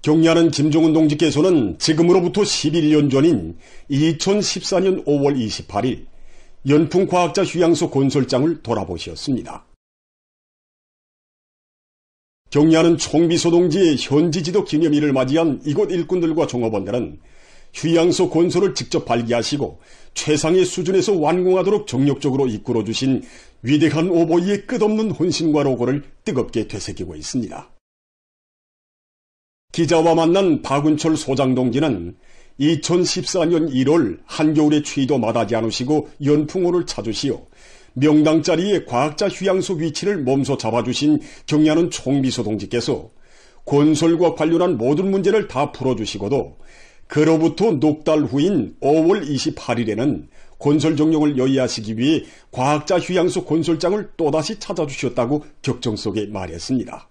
경리하는 김종훈 동지께서는 지금으로부터 11년 전인 2014년 5월 28일 연풍과학자 휴양소 건설장을 돌아보셨습니다. 경리하는 총비서 동지의 현지지도 기념일을 맞이한 이곳 일꾼들과 종업원들은 휴양소 건설을 직접 발기하시고 최상의 수준에서 완공하도록 정력적으로 이끌어주신 위대한 오보이의 끝없는 혼신과 로고를 뜨겁게 되새기고 있습니다. 기자와 만난 박운철 소장 동지는 2014년 1월 한겨울의 추위도 마다하지 않으시고 연풍호를 찾으시어 명당 자리에 과학자 휴양소 위치를 몸소 잡아주신 경리하는 총비서 동지께서 건설과 관련한 모든 문제를 다 풀어주시고도 그로부터 넉 달 후인 5월 28일에는 건설 정령을 여의하시기 위해 과학자 휴양소 건설장을 또다시 찾아주셨다고 격정 속에 말했습니다.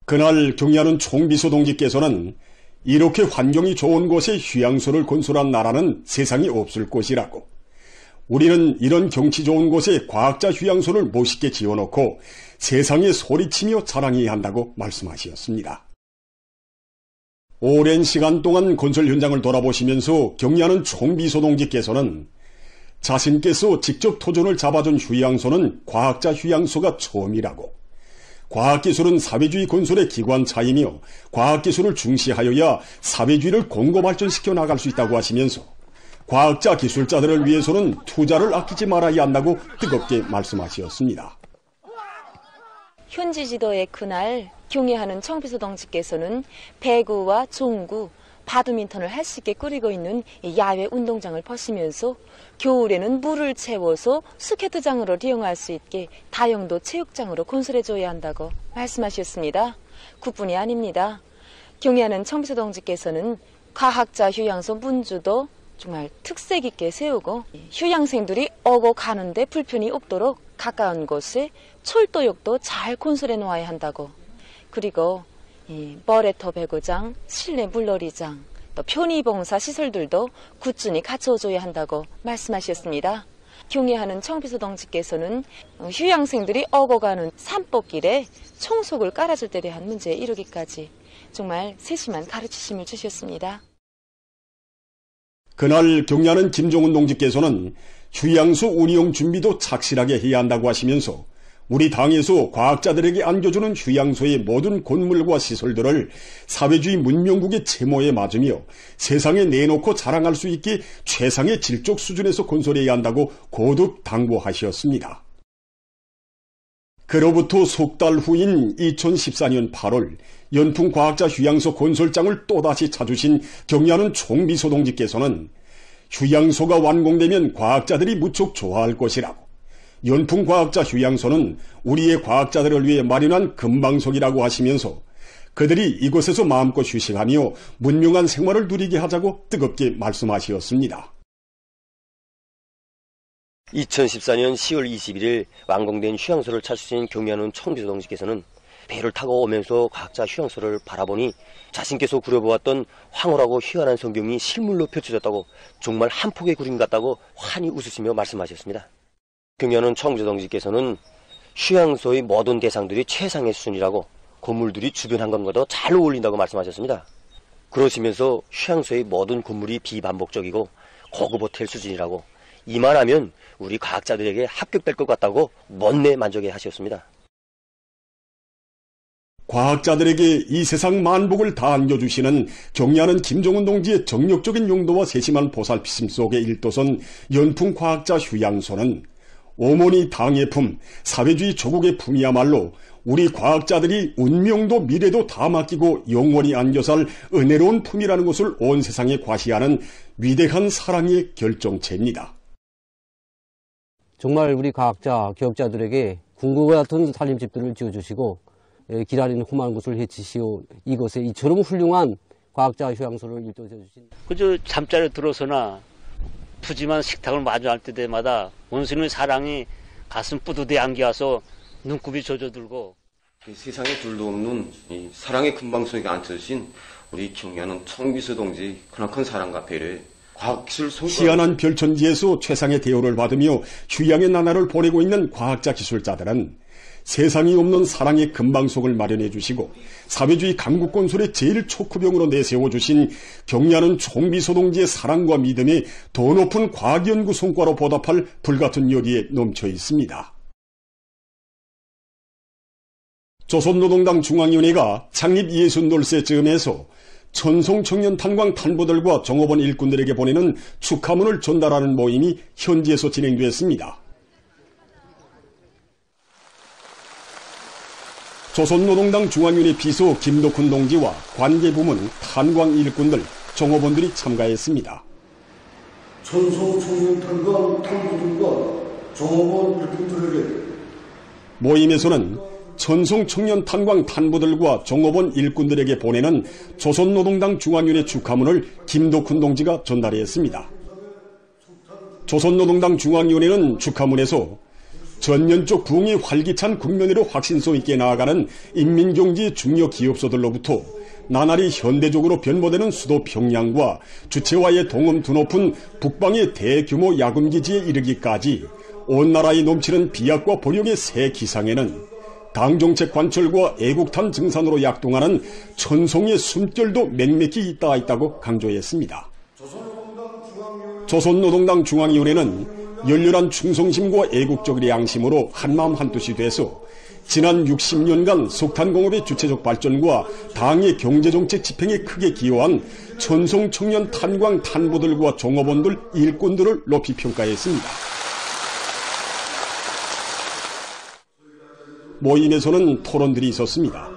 그날 경리하는 총비서 동지께서는 이렇게 환경이 좋은 곳에 휴양소를 건설한 나라는 세상에 없을 것이라고, 우리는 이런 경치 좋은 곳에 과학자 휴양소를 멋있게 지어놓고 세상에 소리치며 자랑해야 한다고 말씀하셨습니다. 오랜 시간 동안 건설 현장을 돌아보시면서 경리하는 총비서 동지께서는 자신께서 직접 토종을 잡아준 휴양소는 과학자 휴양소가 처음이라고, 과학기술은 사회주의 건설의 기관차이며 과학기술을 중시하여야 사회주의를 공고 발전시켜 나갈 수 있다고 하시면서 과학자 기술자들을 위해서는 투자를 아끼지 말아야 한다고 뜨겁게 말씀하셨습니다. 현지 지도의 그날 경의하는 청비서 동지께서는 배구와 종구, 바드민턴을 할 수 있게 꾸리고 있는 야외 운동장을 버시면서 겨울에는 물을 채워서 스케이트장으로 이용할 수 있게 다용도 체육장으로 건설해줘야 한다고 말씀하셨습니다. 그뿐이 아닙니다. 경의하는 청비서 동지께서는 과학자 휴양소 문주도 정말 특색 있게 세우고 휴양생들이 오고 가는데 불편이 없도록 가까운 곳에 철도역도 잘 건설해 놓아야 한다고, 그리고 머레터 배구장, 실내 물놀이장, 또 편의봉사 시설들도 꾸준히 갖춰줘야 한다고 말씀하셨습니다. 경의하는 청비서 동지께서는 휴양생들이 오고 가는 산법길에 청속을 깔아줄 때 대한 문제에 이르기까지 정말 세심한 가르치심을 주셨습니다. 그날 경리하는 김종훈 동지께서는 휴양소 운영 준비도 착실하게 해야 한다고 하시면서 우리 당에서 과학자들에게 안겨주는 휴양소의 모든 건물과 시설들을 사회주의 문명국의 채모에 맞으며 세상에 내놓고 자랑할 수 있게 최상의 질적 수준에서 건설해야 한다고 거듭 당부하셨습니다. 그로부터 석 달 후인 2014년 8월 연풍과학자 휴양소 건설장을 또다시 찾으신 경리하는 총비서 동지께서는 휴양소가 완공되면 과학자들이 무척 좋아할 것이라고, 연풍과학자 휴양소는 우리의 과학자들을 위해 마련한 금방석이라고 하시면서 그들이 이곳에서 마음껏 휴식하며 문명한 생활을 누리게 하자고 뜨겁게 말씀하셨습니다. 2014년 10월 21일 완공된 휴양소를 찾으신 경리하는 총비서 동지께서는 배를 타고 오면서 과학자 휴양소를 바라보니 자신께서 그려보았던 황홀하고 희한한 성경이 실물로 펼쳐졌다고, 정말 한 폭의 그림 같다고 환히 웃으시며 말씀하셨습니다. 경리하는 총비서 동지께서는 휴양소의 모든 대상들이 최상의 수준이라고, 건물들이 주변 한강과도 잘 어울린다고 말씀하셨습니다. 그러시면서 휴양소의 모든 건물이 비반복적이고 고급 호텔 수준이라고, 이만하면 우리 과학자들에게 합격될 것 같다고 못내 만족해 하셨습니다. 과학자들에게 이 세상 만복을 다 안겨주시는 경리하는 김종훈 동지의 정력적인 용도와 세심한 보살피심 속에 일도선 연풍과학자 휴양소는 어머니 당의 품, 사회주의 조국의 품이야말로 우리 과학자들이 운명도 미래도 다 맡기고 영원히 안겨살 은혜로운 품이라는 것을 온 세상에 과시하는 위대한 사랑의 결정체입니다. 정말 우리 과학자, 교육자들에게 궁극과 같은 살림집들을 지어주시고 기다리는 험한 곳을 해치시오 이곳에 이처럼 훌륭한 과학자 휴양소를 일도해주신, 그저 잠자리에 들어서나 푸짐한 식탁을 마주할 때마다 원수님의 사랑이 가슴 뿌듯해 안겨와서 눈곱이 젖어들고, 세상에 둘도 없는 이 사랑의 금방석에 앉혀주신 우리 경리하는 총비서 동지 크나큰 사랑과 배려에 과학기술 희한한 별천지에서 최상의 대우를 받으며 휴양의 나날을 보내고 있는 과학자 기술자들은 세상이 없는 사랑의 금방석을 마련해 주시고 사회주의 강국건설의 제일 촉구병으로 내세워 주신 경리하는 총비서 동지의 사랑과 믿음에 더 높은 과학연구 성과로 보답할 불같은 열의에 넘쳐 있습니다. 조선노동당 중앙위원회가 창립 60돌세쯤에서 천송청년탄광 탄부들과 종업원 일꾼들에게 보내는 축하문을 전달하는 모임이 현지에서 진행됐습니다. 조선노동당 중앙위원회 비서 김덕훈 동지와 관계부문 탄광 일꾼들, 종업원들이 참가했습니다. 천송청년탄광 탄부들과 종업원 일꾼들에게 모임에서는 천송청년탄광 탄부들과 종업원 일꾼들에게 보내는 조선노동당 중앙위원회 축하문을 김덕훈 동지가 전달했습니다. 조선노동당 중앙위원회는 축하문에서 전년적 부흥이 활기찬 국면으로 확신성 있게 나아가는 인민경제 중요 기업소들로부터 나날이 현대적으로 변모되는 수도 평양과 주체와의 동음 드높은 북방의 대규모 야금기지에 이르기까지 온 나라에 넘치는 비약과 보력의 새 기상에는 당정책 관철과 애국탄 증산으로 약동하는 천송의 숨결도 맥맥히 있다고 강조했습니다. 조선노동당 중앙위원회는 열렬한 충성심과 애국적 양심으로 한마음 한뜻이 돼서 지난 60년간 석탄공업의 주체적 발전과 당의 경제정책 집행에 크게 기여한 천송청년 탄광 탄부들과 종업원들, 일꾼들을 높이 평가했습니다. 모임에서는 토론들이 있었습니다.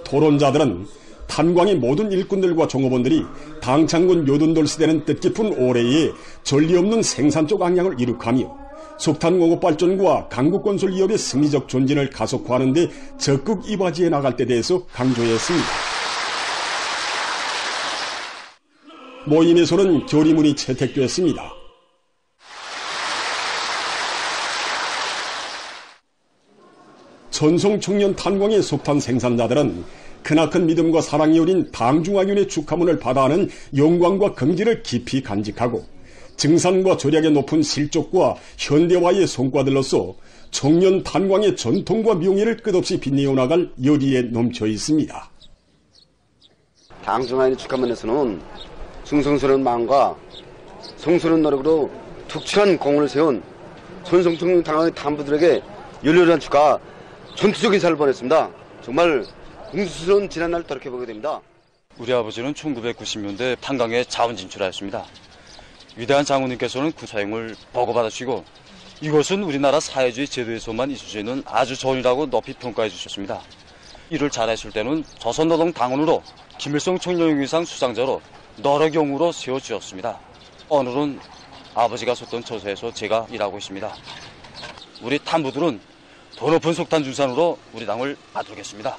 토론자들은 탄광의 모든 일꾼들과 종업원들이 당창군 요둔돌 시대는 뜻깊은 올해에 전리 없는 생산적 악량을 이룩하며 석탄공업 발전과 강국건설 기업의 승리적 전진을 가속화하는 데 적극 이바지해 나갈 때 대해서 강조했습니다. 모임에서는 결의문이 채택됐습니다. 천송청년 탄광의 석탄 생산자들은 크나큰 믿음과 사랑이 어린 당중앙위원회 축하문을 받아하는 영광과 긍지를 깊이 간직하고 증산과 절약의 높은 실적과 현대화의 성과들로서 청년 탄광의 전통과 명예를 끝없이 빛내어 나갈 열의에 넘쳐 있습니다. 당중앙위원회 축하문에서는 충성스러운 마음과 성스러운 노력으로 툭출한 공을 세운 천송청년 탄광의 탄부들에게 열렬한 축하, 전투적 인사를 보냈습니다. 정말 공수스러운 지난날을 돌이켜보게 됩니다. 우리 아버지는 1990년대 탄광에 자원 진출하였습니다. 위대한 장군님께서는 그 사용을 보고받으시고 이것은 우리나라 사회주의 제도에서만 있을 수 있는 아주 좋은이라고 높이 평가해 주셨습니다. 일을 잘했을 때는 조선노동 당원으로 김일성 청년영유상 수상자로 너러경으로 세워주었습니다. 오늘은 아버지가 섰던 처소에서 제가 일하고 있습니다. 우리 탄부들은 더 높은 석탄 준산으로 우리 당을 받들겠습니다.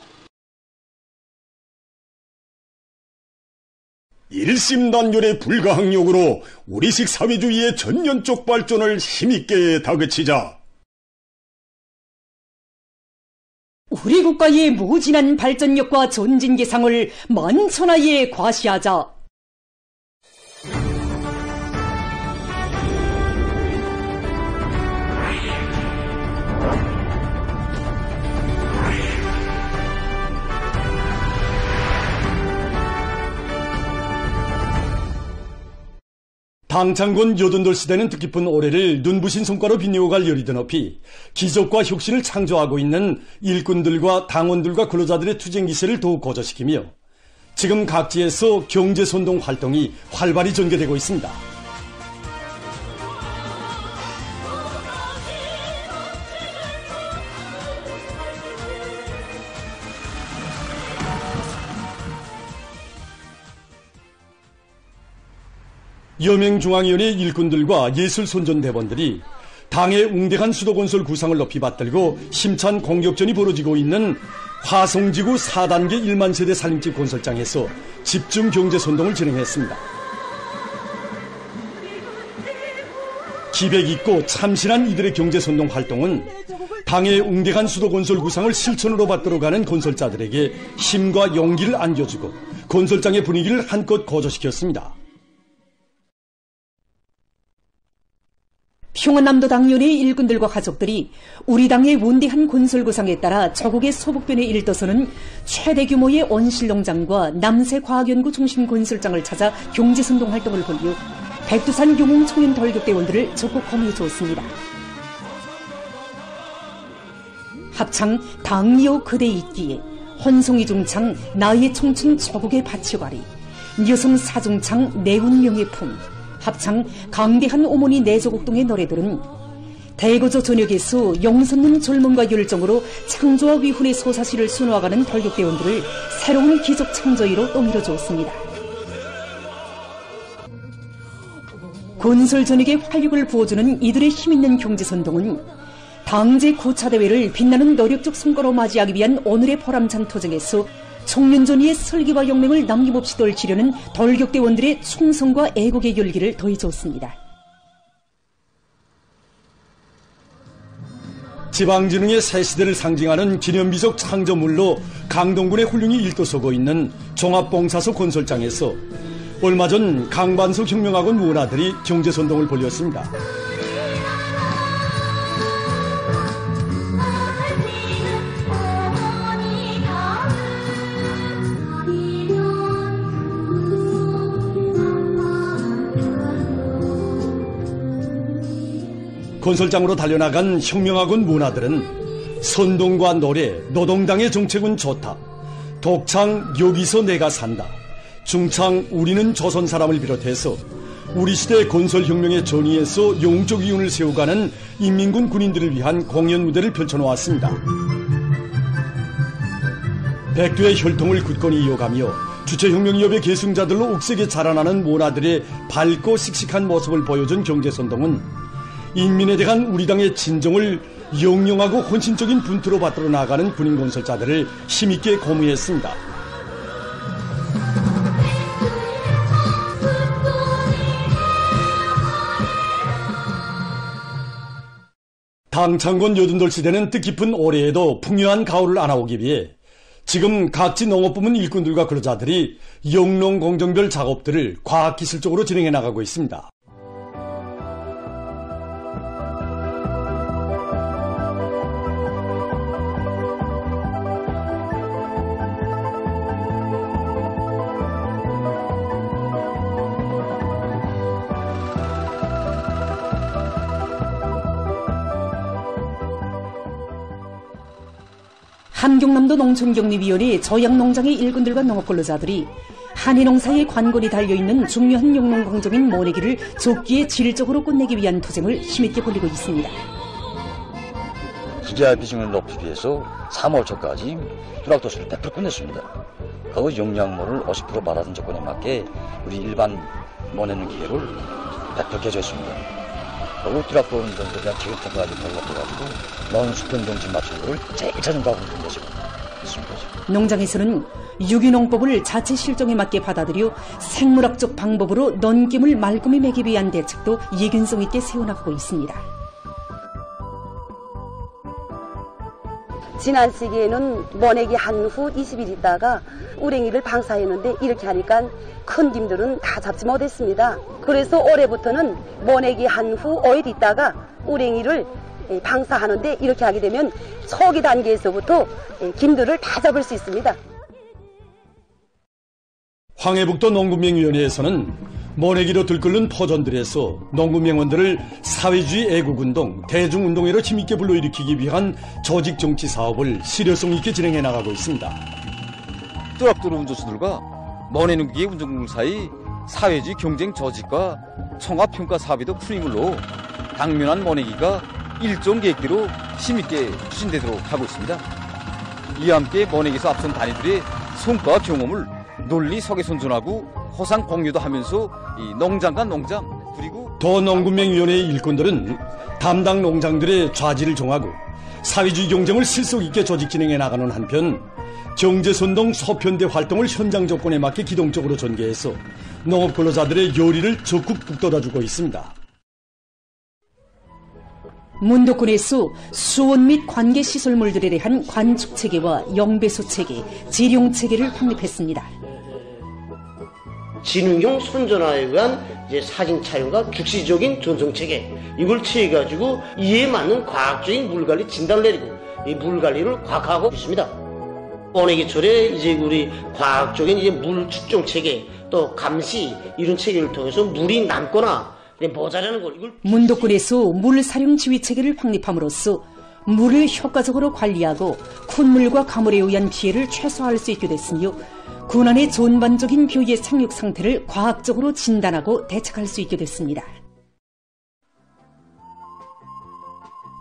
일심단결의 불가항력으로 우리식 사회주의의 전면적 발전을 힘있게 다그치자. 우리 국가의 무진한 발전력과 전진기상을 만천하에 과시하자. 당창군 요둔돌 시대는 뜻깊은 올해를 눈부신 성과로 빛내어갈 열이 드높이 기적과 혁신을 창조하고 있는 일꾼들과 당원들과 근로자들의 투쟁 기세를 더욱 고조시키며 지금 각지에서 경제선동 활동이 활발히 전개되고 있습니다. 여명중앙위원회 일꾼들과 예술손전대원들이 당의 웅대한 수도건설 구상을 높이 받들고 힘찬 공격전이 벌어지고 있는 화성지구 4단계 1만 세대 살림집 건설장에서 집중 경제선동을 진행했습니다. 기백 있고 참신한 이들의 경제선동 활동은 당의 웅대한 수도건설 구상을 실천으로 받들어가는 건설자들에게 힘과 용기를 안겨주고 건설장의 분위기를 한껏 고조시켰습니다. 평안남도 당연의 일꾼들과 가족들이 우리 당의 원대한 건설구상에 따라 저국의 소북변에 일떠서는 최대 규모의 온실농장과 남새과학연구 중심 건설장을 찾아 경제선동 활동을 벌여 백두산 용웅 청년 돌격대원들을 적극 검해 주었습니다. 합창 당리오 그대 있기에, 헌송이 중창 나의 청춘 저국의 바치과리, 여성 사중창 내운 명예품, 합창 강대한 어머니 내조곡동의 노래들은 대거조 전역에서 영선는 젊음과 열정으로 창조와 위훈의 소사시를 수놓아가는 돌격대원들을 새로운 기적 창조의로 떠밀어 주었습니다. 건설 전역에 활력을 부어주는 이들의 힘있는 경제선동은 당제 9차 대회를 빛나는 노력적 성과로 맞이하기 위한 오늘의 보람찬 투쟁에서 청년전의의 설기와 용맹을 남김없이 떨치려는 돌격대원들의 충성과 애국의 열기를 더해줬습니다. 지방진흥의 새 시대를 상징하는 기념비적 창조물로 강동군의 훌륭히 일도서고 있는 종합봉사소 건설장에서 얼마 전 강반석 혁명학원 문화들이 경제선동을 벌였습니다. 건설장으로 달려나간 혁명학원 문화들은 선동과 노래, 노동당의 정책은 좋다, 독창 여기서 내가 산다, 중창 우리는 조선 사람을 비롯해서 우리 시대 건설혁명의 전위에서 영웅적 위운을 세워가는 인민군 군인들을 위한 공연 무대를 펼쳐놓았습니다. 백두의 혈통을 굳건히 이어가며 주체혁명기업의 계승자들로 옥색에 자라나는 문화들의 밝고 씩씩한 모습을 보여준 경제선동은 인민에 대한 우리 당의 진정을 영영하고 헌신적인 분투로 받들어 나가는 군인 건설자들을 힘있게 고무했습니다. 당창건 여든돌 시대는 뜻깊은 올해에도 풍요한 가을을 안아오기 위해 지금 각지 농업부문 일꾼들과 근로자들이 영농 공정별 작업들을 과학기술적으로 진행해 나가고 있습니다. 함경남도 농촌격리위원회 저양농장의 일꾼들과 농업근로자들이 한해농사의 관건이 달려있는 중요한 영농공정인 모내기를 적기에 질적으로 끝내기 위한 투쟁을 힘있게 벌이고 있습니다. 기자 비중을 높이기 위해서 3월 초까지 뚜락도수를 100% 끝냈습니다. 그 용량물을 50% 말하는 조건에 맞게 우리 일반 모내는 기계를 100% 개조했습니다. 그리고 뚜락도 운동에 대한 기획평가까지 결합해가지고 농수평정지 맞춘 거를 제일 자전가고 있는 것이고 있습니다. 농장에서는 유기농법을 자체 실정에 맞게 받아들여 생물학적 방법으로 넌김을 말끔히 매기 위한 대책도 예견성 있게 세워나가고 있습니다. 지난 시기에는 모내기 한 후 20일 있다가 우랭이를 방사했는데 이렇게 하니까 큰 김들은 다 잡지 못했습니다. 그래서 올해부터는 모내기 한 후 5일 있다가 우랭이를 방사하는데 이렇게 하게 되면 초기 단계에서부터 김들을 다 잡을 수 있습니다. 황해북도 농군명위원회에서는 모내기로 들끓는 포전들에서 농군명원들을 사회주의 애국운동, 대중운동회로 힘있게 불러일으키기 위한 조직정치 사업을 실효성 있게 진행해 나가고 있습니다. 뚜락도로 운전수들과 모내기의 운전공 사이 사회주의 경쟁 조직과 총합평가 사업에도 풀임으로 당면한 모내기가 일종 계획대로 힘있게 추진되도록 하고 있습니다. 이와 함께 모내기에서 앞선 단위들의 성과와 경험을 논리 석에선전하고 호상 공유도 하면서 이 농장과 농장 그리고 도농군명위원회의 일꾼들은 담당 농장들의 좌지를 정하고 사회주의 경쟁을 실속 있게 조직 진행해 나가는 한편 경제선동 소편대 활동을 현장 조건에 맞게 기동적으로 전개해서 농업 근로자들의 요리를 적극 북돋아주고 있습니다. 문덕군에서 수원 및 관계 시설물들에 대한 관축 체계와 영배수 체계, 재룡 체계를 확립했습니다. 지능형 선전화에 의한 이제 사진 촬영과 국시적인 전송체계 이걸 취해가지고 이에 맞는 과학적인 물관리 진단을 내리고 이 물관리를 과학하고 있습니다. 원액이철에 이제 우리 과학적인 이제 물 측정 체계 또 감시 이런 체계를 통해서 물이 남거나 모자라는 걸 이걸 문도군에서 물 사용 지휘 체계를 확립함으로써 물을 효과적으로 관리하고 콧물과 가물에 의한 피해를 최소화할 수 있게 됐으며 군안의 전반적인 벼의 상륙 상태를 과학적으로 진단하고 대책할 수 있게 됐습니다.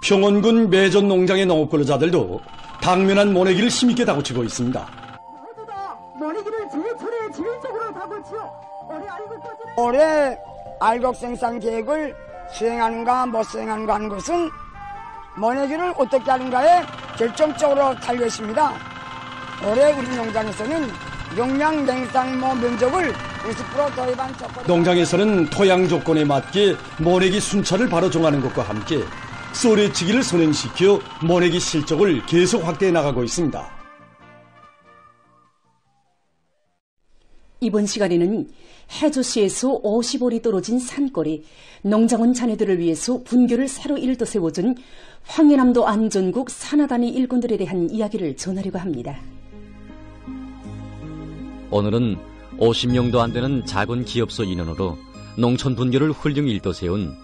평원군 매전 농장의 농업근로자들도 당면한 모내기를 힘있게 다고치고 있습니다. 모두 다 모내기를 제철에 지휘적으로 다고치어 올해 알곡 생산 계획을 수행하는가 못 수행하는가 하는 것은 모내기를 어떻게 하는가에 결정적으로 달려 있습니다. 올해 우리 농장에서는 용량 냉상모 면적을 50% 도입한 조건. 농장에서는 토양 조건에 맞게 모내기 순차를 바로 정하는 것과 함께 쏘레치기를 선행시켜 모내기 실적을 계속 확대해 나가고 있습니다. 이번 시간에는 해주시에서 50올이 떨어진 산골에 농장원 자녀들을 위해서 분교를 새로 일도 세워준 황해남도 안전국 산하단위 일꾼들에 대한 이야기를 전하려고 합니다. 오늘은 50명도 안 되는 작은 기업소 인원으로 농촌 분교를 훌륭히 일도 세운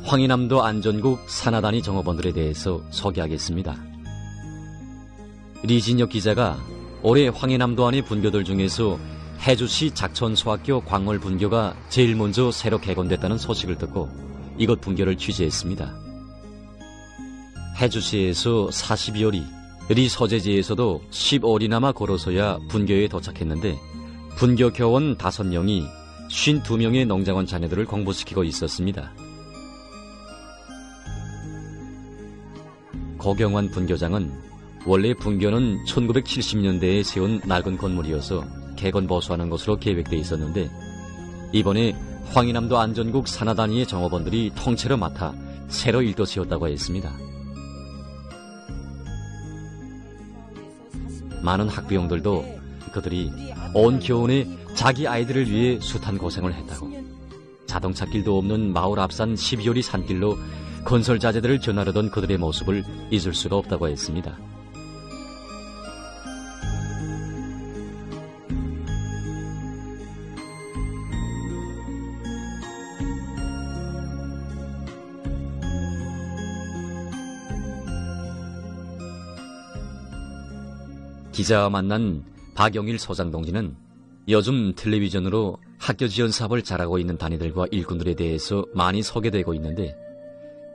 황해남도 안전국 산하단위 정업원들에 대해서 소개하겠습니다. 리진혁 기자가 올해 황해남도 안의 분교들 중에서 해주시 작천소학교 광월 분교가 제일 먼저 새로 개건됐다는 소식을 듣고 이곳 분교를 취재했습니다. 해주시에서 42올이, 리 서재지에서도 10올이나마 걸어서야 분교에 도착했는데 분교 교원 5명이 52명의 농장원 자녀들을 공부시키고 있었습니다. 고경환 분교장은 원래 분교는 1970년대에 세운 낡은 건물이어서 개건 보수하는 것으로 계획돼 있었는데 이번에 황해남도 안전국 산하단위의 정업원들이 통째로 맡아 새로 일도 세웠다고 했습니다. 많은 학부형들도 그들이 온 겨울에 자기 아이들을 위해 숱한 고생을 했다고, 자동차 길도 없는 마을 앞산 12올이 산길로 건설 자재들을 전하려던 그들의 모습을 잊을 수가 없다고 했습니다. 기자와 만난 박영일 소장 동지는 요즘 텔레비전으로 학교 지원 사업을 잘하고 있는 단위들과 일꾼들에 대해서 많이 소개되고 있는데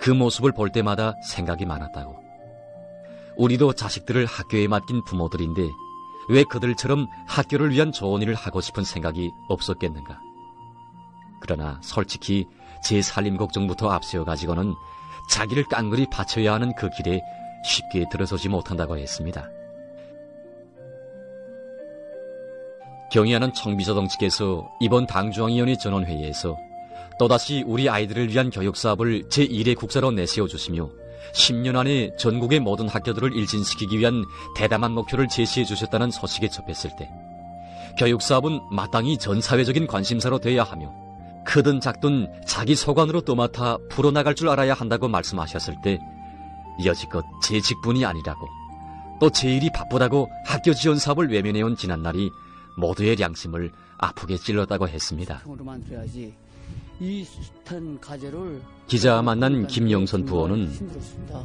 그 모습을 볼 때마다 생각이 많았다고. 우리도 자식들을 학교에 맡긴 부모들인데 왜 그들처럼 학교를 위한 좋은 일을 하고 싶은 생각이 없었겠는가. 그러나 솔직히 제 살림 걱정부터 앞세워가지고는 자기를 깡그리 바쳐야 하는 그 길에 쉽게 들어서지 못한다고 했습니다. 경의하는 청비서동 측에서 이번 당중앙위원회 전원회의에서 또다시 우리 아이들을 위한 교육사업을 제1회 국사로 내세워주시며 10년 안에 전국의 모든 학교들을 일진시키기 위한 대담한 목표를 제시해 주셨다는 소식에 접했을 때 교육사업은 마땅히 전 사회적인 관심사로 되어야 하며 크든 작든 자기 소관으로 떠맡아 풀어나갈 줄 알아야 한다고 말씀하셨을 때 여지껏 제 직분이 아니라고 또 제 일이 바쁘다고 학교 지원 사업을 외면해온 지난날이 모두의 양심을 아프게 찔렀다고 했습니다. 기자와 만난 김영선 부원은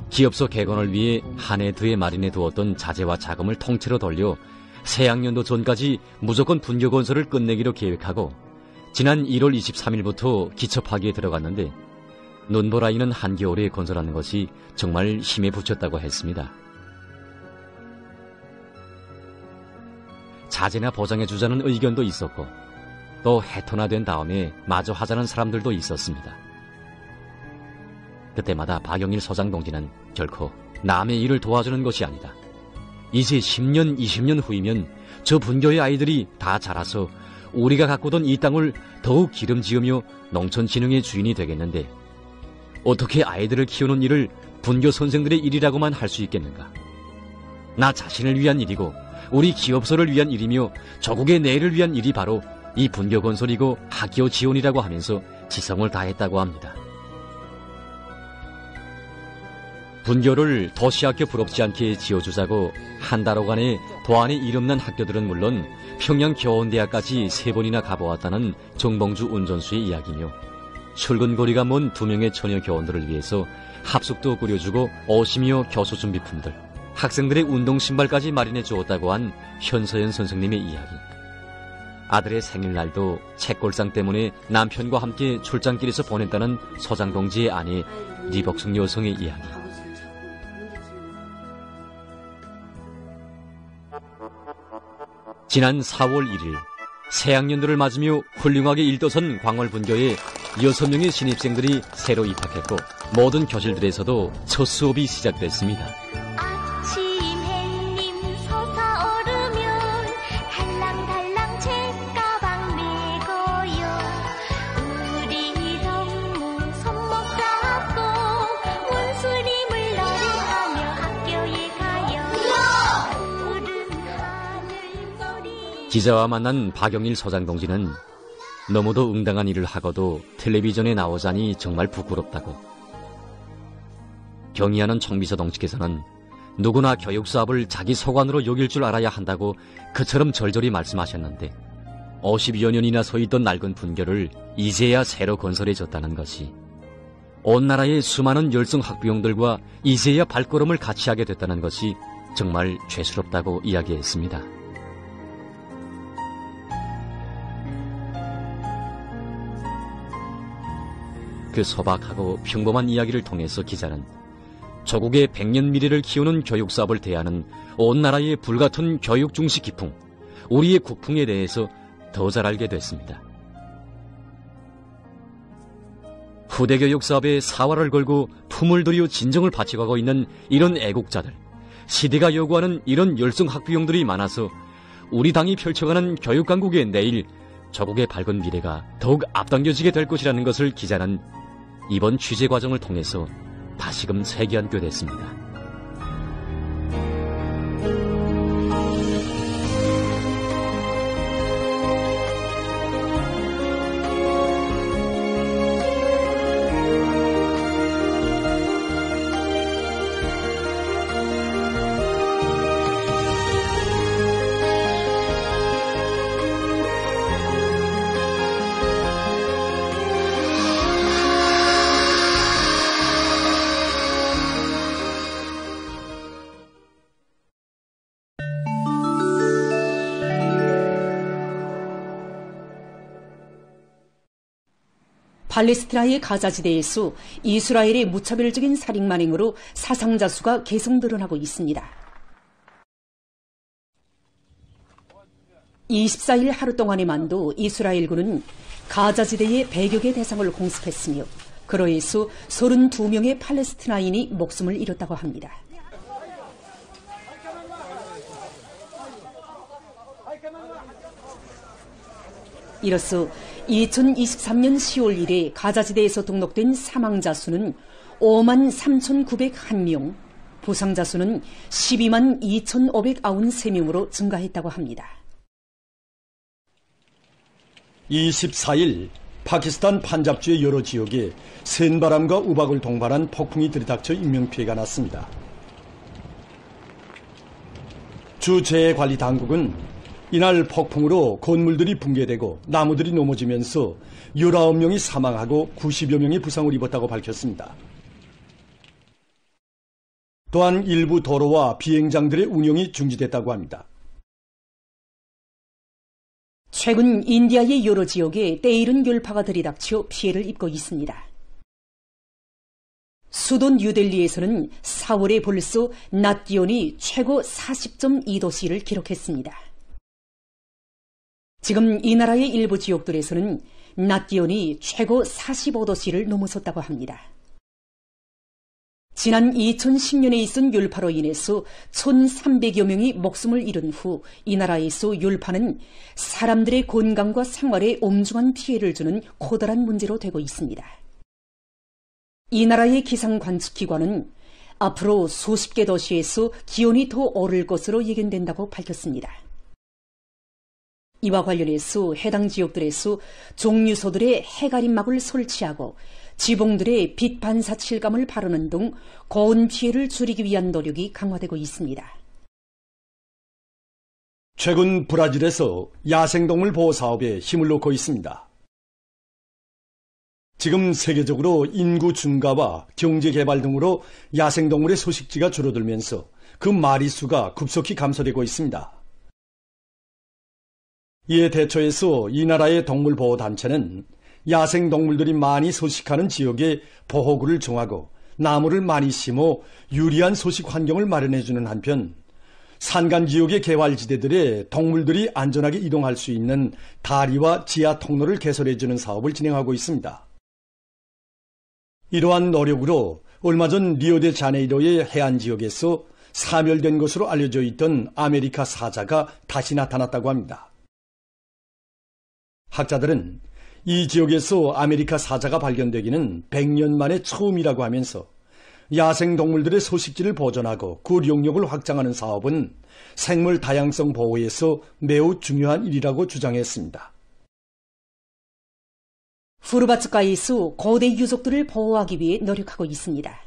기업소 개건을 위해 한 해 두 해 마련해 두었던 자재와 자금을 통째로 돌려 새학년도 전까지 무조건 분교 건설을 끝내기로 계획하고 지난 1월 23일부터 기초 파기에 들어갔는데 눈보라이는 한겨울에 건설하는 것이 정말 힘에 부쳤다고 했습니다. 자재나 보장해주자는 의견도 있었고 또 해토나된 다음에 마저 하자는 사람들도 있었습니다. 그때마다 박영일 소장 동지는 결코 남의 일을 도와주는 것이 아니다. 이제 10년, 20년 후이면 저 분교의 아이들이 다 자라서 우리가 가꾸던 이 땅을 더욱 기름지으며 농촌진흥의 주인이 되겠는데 어떻게 아이들을 키우는 일을 분교 선생들의 일이라고만 할 수 있겠는가? 나 자신을 위한 일이고 우리 기업소를 위한 일이며 조국의 내일을 위한 일이 바로 이 분교 건설이고 학교 지원이라고 하면서 지성을 다했다고 합니다. 분교를 도시학교 부럽지 않게 지어주자고 한 달여간에 도안에 이름난 학교들은 물론 평양 교원대학까지 3번이나 가보았다는 정봉주 운전수의 이야기며 출근거리가 먼 2명의 처녀 교원들을 위해서 합숙도 꾸려주고 옷이며 교수 준비품들, 학생들의 운동신발까지 마련해 주었다고 한 현서연 선생님의 이야기. 아들의 생일날도 책골상 때문에 남편과 함께 출장길에서 보냈다는 서장동지의 아내 리복숙 여성의 이야기. 지난 4월 1일 새학년들을 맞으며 훌륭하게 일도선 광월분교에 6명의 신입생들이 새로 입학했고 모든 교실들에서도 첫 수업이 시작됐습니다. 아침 햇님 솟아오르면 달랑달랑 책가방 메고요. 우리 동무 손목 잡고 문수님을 노래하며 학교에 가요. 기자와 만난 박영일 서장동지는 너무도 응당한 일을 하고도 텔레비전에 나오자니 정말 부끄럽다고. 경의하는 청비서 동지께서는 누구나 교육 사업을 자기 소관으로 여길 줄 알아야 한다고 그처럼 절절히 말씀하셨는데 50여 년이나 서있던 낡은 분교를 이제야 새로 건설해졌다는 것이, 온 나라의 수많은 열성 학부형들과 이제야 발걸음을 같이 하게 됐다는 것이 정말 죄스럽다고 이야기했습니다. 그 소박하고 평범한 이야기를 통해서 기자는 조국의 100년 미래를 키우는 교육 사업을 대하는 온 나라의 불같은 교육 중시 기풍, 우리의 국풍에 대해서 더 잘 알게 됐습니다. 후대 교육 사업에 사활을 걸고 품을 들여 진정을 바쳐가고 있는 이런 애국자들, 시대가 요구하는 이런 열성 학부형들이 많아서 우리 당이 펼쳐가는 교육 강국의 내일, 조국의 밝은 미래가 더욱 앞당겨지게 될 것이라는 것을 기자는 이번 취재 과정을 통해서 다시금 새겨안게 됐습니다. 팔레스티나의 가자지대에서 이스라엘의 무차별적인 살인 만행으로 사상자 수가 계속 늘어나고 있습니다. 24일 하루 동안에만도 이스라엘군은 가자지대의 100여 개 대상을 공습했으며 그로 인해서 32명의 팔레스티나인이 목숨을 잃었다고 합니다. 이로써 2023년 10월 1일 가자지대에서 등록된 사망자 수는 5만 3,901명, 부상자 수는 12만 2,593명으로 증가했다고 합니다. 24일 파키스탄 판잡주의 여러 지역에 센바람과 우박을 동반한 폭풍이 들이닥쳐 인명피해가 났습니다. 주 재해관리당국은 이날 폭풍으로 건물들이 붕괴되고 나무들이 넘어지면서 19명이 사망하고 90여 명이 부상을 입었다고 밝혔습니다. 또한 일부 도로와 비행장들의 운영이 중지됐다고 합니다. 최근 인디아의 여러 지역에 때이른 귤파가 들이닥쳐 피해를 입고 있습니다. 수도 뉴델리에서는 4월에 벌써 낮 기온이 최고 40.2도씨를 기록했습니다. 지금 이 나라의 일부 지역들에서는 낮 기온이 최고 45도씨를 넘어섰다고 합니다. 지난 2010년에 있은 율파로 인해서 1,300여 명이 목숨을 잃은 후 이 나라에서 율파는 사람들의 건강과 생활에 엄중한 피해를 주는 커다란 문제로 되고 있습니다. 이 나라의 기상관측기관은 앞으로 수십 개 도시에서 기온이 더 오를 것으로 예견된다고 밝혔습니다. 이와 관련해서 해당 지역들에서 종류소들의 해가림막을 설치하고 지붕들의 빛 반사 칠감을 바르는 등 고온 피해를 줄이기 위한 노력이 강화되고 있습니다. 최근 브라질에서 야생동물 보호 사업에 힘을 놓고 있습니다. 지금 세계적으로 인구 증가와 경제 개발 등으로 야생동물의 서식지가 줄어들면서 그 마리수가 급속히 감소되고 있습니다. 이에 대처해서 이 나라의 동물보호단체는 야생동물들이 많이 서식하는 지역에 보호구를 정하고 나무를 많이 심어 유리한 서식 환경을 마련해주는 한편 산간지역의 개발지대들에 동물들이 안전하게 이동할 수 있는 다리와 지하 통로를 개설해주는 사업을 진행하고 있습니다. 이러한 노력으로 얼마 전 리오데자네이로의 해안지역에서 사멸된 것으로 알려져 있던 아메리카 사자가 다시 나타났다고 합니다. 학자들은 이 지역에서 아메리카 사자가 발견되기는 100년 만에 처음이라고 하면서 야생동물들의 서식지를 보존하고 그 영역을 확장하는 사업은 생물 다양성 보호에서 매우 중요한 일이라고 주장했습니다. 후르바츠가이수 거대 유족들을 보호하기 위해 노력하고 있습니다.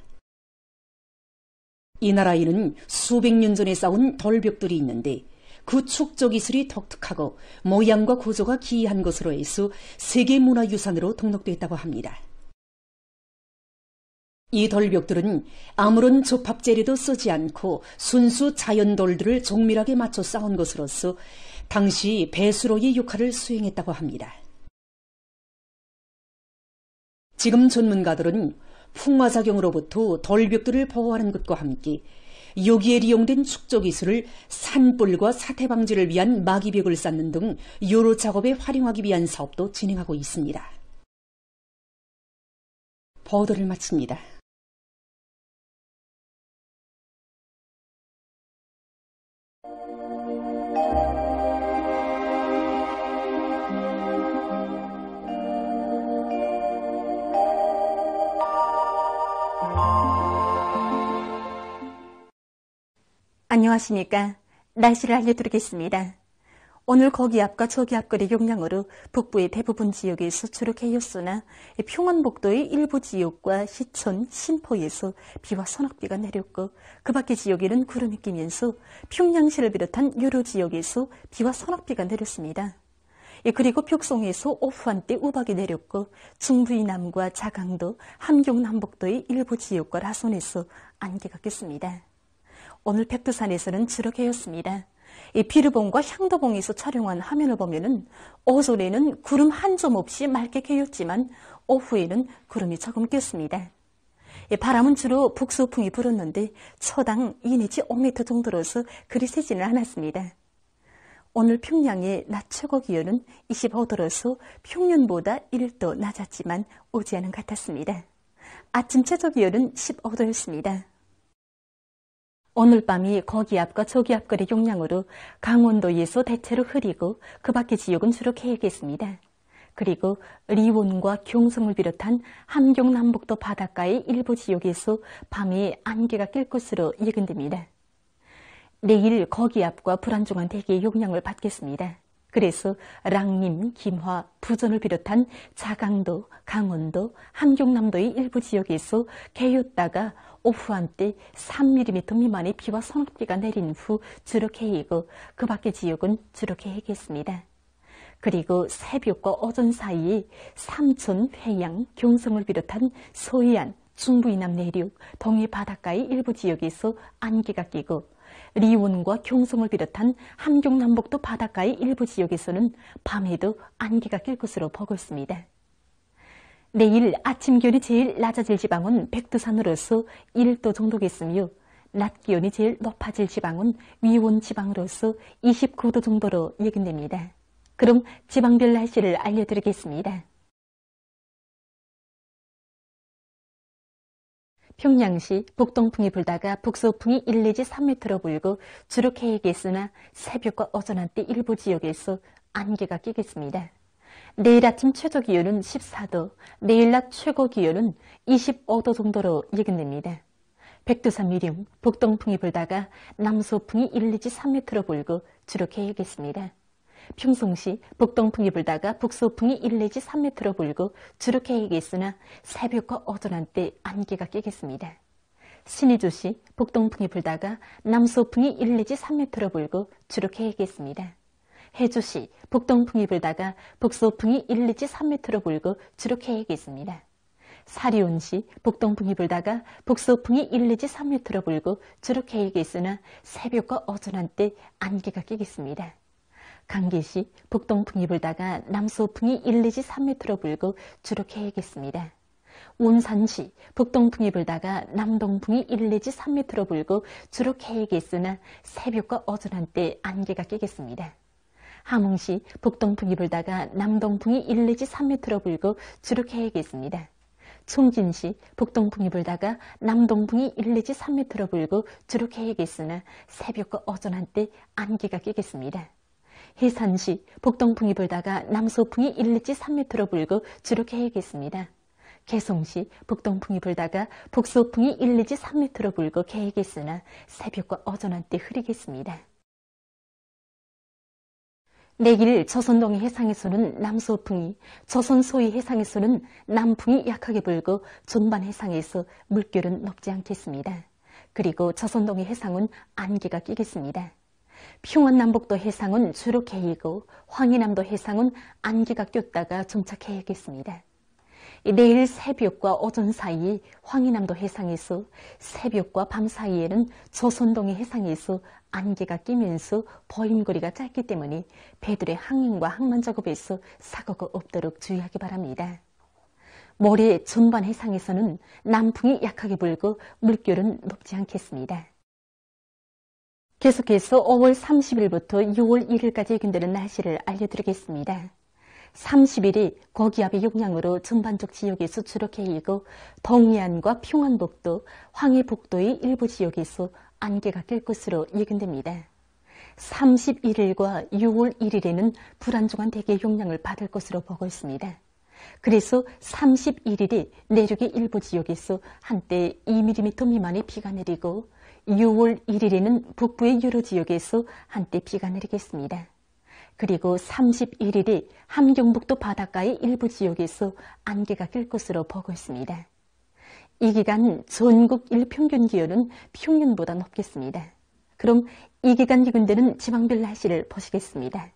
이 나라에는 수백 년 전에 쌓은 돌벽들이 있는데 그 축조 기술이 독특하고 모양과 구조가 기이한 것으로 해서 세계문화유산으로 등록됐다고 합니다. 이 돌벽들은 아무런 조팝 재료도 쓰지 않고 순수 자연돌들을 정밀하게 맞춰 쌓은 것으로서 당시 배수로의 역할을 수행했다고 합니다. 지금 전문가들은 풍화작용으로부터 돌벽들을 보호하는 것과 함께 여기에 이용된 축조 기술을 산불과 사태 방지를 위한 마기벽을 쌓는 등 여러 작업에 활용하기 위한 사업도 진행하고 있습니다. 보도를 마칩니다. 안녕하십니까. 날씨를 알려드리겠습니다. 오늘 거기 앞과 저기 앞거리 영향으로 북부의 대부분 지역에서 주로 개였으나 평안북도의 일부 지역과 시촌, 신포에서 비와 서낙비가 내렸고 그 밖의 지역에는 구름이 끼면서 평양시를 비롯한 여러 지역에서 비와 서낙비가 내렸습니다. 그리고 벽송에서 오후 한때 우박이 내렸고 중부 이남과 자강도, 함경 남북도의 일부 지역과 라손에서 안개가 꼈습니다. 오늘 백두산에서는 주로 개였습니다. 이 비르봉과 향도봉에서 촬영한 화면을 보면은 오전에는 구름 한 점 없이 맑게 개였지만 오후에는 구름이 조금 꼈습니다. 바람은 주로 북서풍이 불었는데 초당 2 내지 5m 정도로서 그리 세지는 않았습니다. 오늘 평양의 낮 최고 기온은 25도로서 평년보다 1도 낮았지만 오지 않은 같았습니다. 아침 최저 기온은 15도였습니다. 오늘 밤이 거기 앞과 저기 앞거리 영향으로 강원도에서 대체로 흐리고 그 밖의 지역은 주로 개겠습니다. 그리고 리원과 경성을 비롯한 함경 남북도 바닷가의 일부 지역에서 밤에 안개가 낄 것으로 예견됩니다. 내일 거기 앞과 불안정한 대기의 영향을 받겠습니다. 그래서 랑림, 김화, 부전을 비롯한 자강도, 강원도, 함경남도의 일부 지역에서 개였다가 오후 한때 3mm 미만의 비와 서낙비가 내린 후 주로 개이고 그 밖의 지역은 주로 개겠습니다. 그리고 새벽과 오전 사이에 삼촌, 회양, 경성을 비롯한 소해안, 중부 이남 내륙, 동해 바닷가의 일부 지역에서 안개가 끼고 리원과 경성을 비롯한 함경 남북도 바닷가의 일부 지역에서는 밤에도 안개가 낄 것으로 보고 있습니다. 내일 아침 기온이 제일 낮아질 지방은 백두산으로서 1도 정도겠으며 낮 기온이 제일 높아질 지방은 위원 지방으로서 29도 정도로 예견됩니다. 그럼 지방별 날씨를 알려드리겠습니다. 평양시 북동풍이 불다가 북서풍이 1 내지 3m로 불고 주로 개겠으나 새벽과 오전 한때 일부 지역에서 안개가 끼겠습니다. 내일 아침 최저 기온은 14도, 내일 낮 최고 기온은 25도 정도로 예견됩니다. 백두산 미령, 북동풍이 불다가 남서풍이 1 내지 3m로 불고 주로 개겠습니다. 평송시 북동풍이 불다가 북서풍이 1 내지 3m로 불고 주룩해야겠으나 새벽과 어두운 때 안개가 끼겠습니다. 신의주시 북동풍이 불다가 남서풍이 1 내지 3m로 불고 주룩해야겠습니다. 해주시 북동풍이 불다가 북서풍이 1 내지 3m로 불고 주룩해야겠습니다. 사리온시 북동풍이 불다가 북서풍이 1 내지 3m로 불고 주룩해야겠으나 새벽과 어두운 때 안개가 끼겠습니다. 강계시 북동풍이 불다가 남서풍이 1 내지 3m로 불고 주룩해야겠습니다. 온산시 북동풍이 불다가 남동풍이 1 내지 3m로 불고 주룩해야겠으나 새벽과 어두운 때 안개가 끼겠습니다. 함흥시 북동풍이 불다가 남동풍이 1 내지 3m로 불고 주룩해야겠습니다. 총진시 북동풍이 불다가 남동풍이 1 내지 3m로 불고 주룩해야겠으나 새벽과 어두운 때 안개가 끼겠습니다. 해산시 북동풍이 불다가 남서풍이 1 내지 3m로 불고 주룩해야겠습니다. 개송시 북동풍이 불다가 북서풍이 1 내지 3m로 불고 개야겠으나 새벽과 어두운 때 흐리겠습니다. 내길 조선동해 해상에서는 남서풍이, 조선 소위 해상에서는 남풍이 약하게 불고 존반 해상에서 물결은 높지 않겠습니다. 그리고 조선동해 해상은 안개가 끼겠습니다. 평안남북도 해상은 주로 개이고 황해남도 해상은 안개가 꼈다가 정착해야겠습니다. 내일 새벽과 오전 사이 황해남도 해상에서 새벽과 밤 사이에는 조선동해 해상에서 안개가 끼면서 보임거리가 짧기 때문에 배들의 항행과 항만 작업에서 사고가 없도록 주의하기 바랍니다. 모레 전반 해상에서는 남풍이 약하게 불고 물결은 높지 않겠습니다. 계속해서 5월 30일부터 6월 1일까지 예견되는 날씨를 알려드리겠습니다. 30일이 고기압의 영향으로 전반적 지역에서 주로 개이고 동해안과 평안북도, 황해북도의 일부 지역에서 안개가 낄 것으로 예견됩니다. 31일과 6월 1일에는 불안정한 대기의 영향을 받을 것으로 보고 있습니다. 그래서 31일이 내륙의 일부 지역에서 한때 2mm 미만의 비가 내리고 6월 1일에는 북부의 여러 지역에서 한때 비가 내리겠습니다. 그리고 31일이 함경북도 바닷가의 일부 지역에서 안개가 낄 것으로 보고 있습니다. 이 기간 전국 일평균 기온은 평년보다 높겠습니다. 그럼 이 기간 예견되는 지방별 날씨를 보시겠습니다.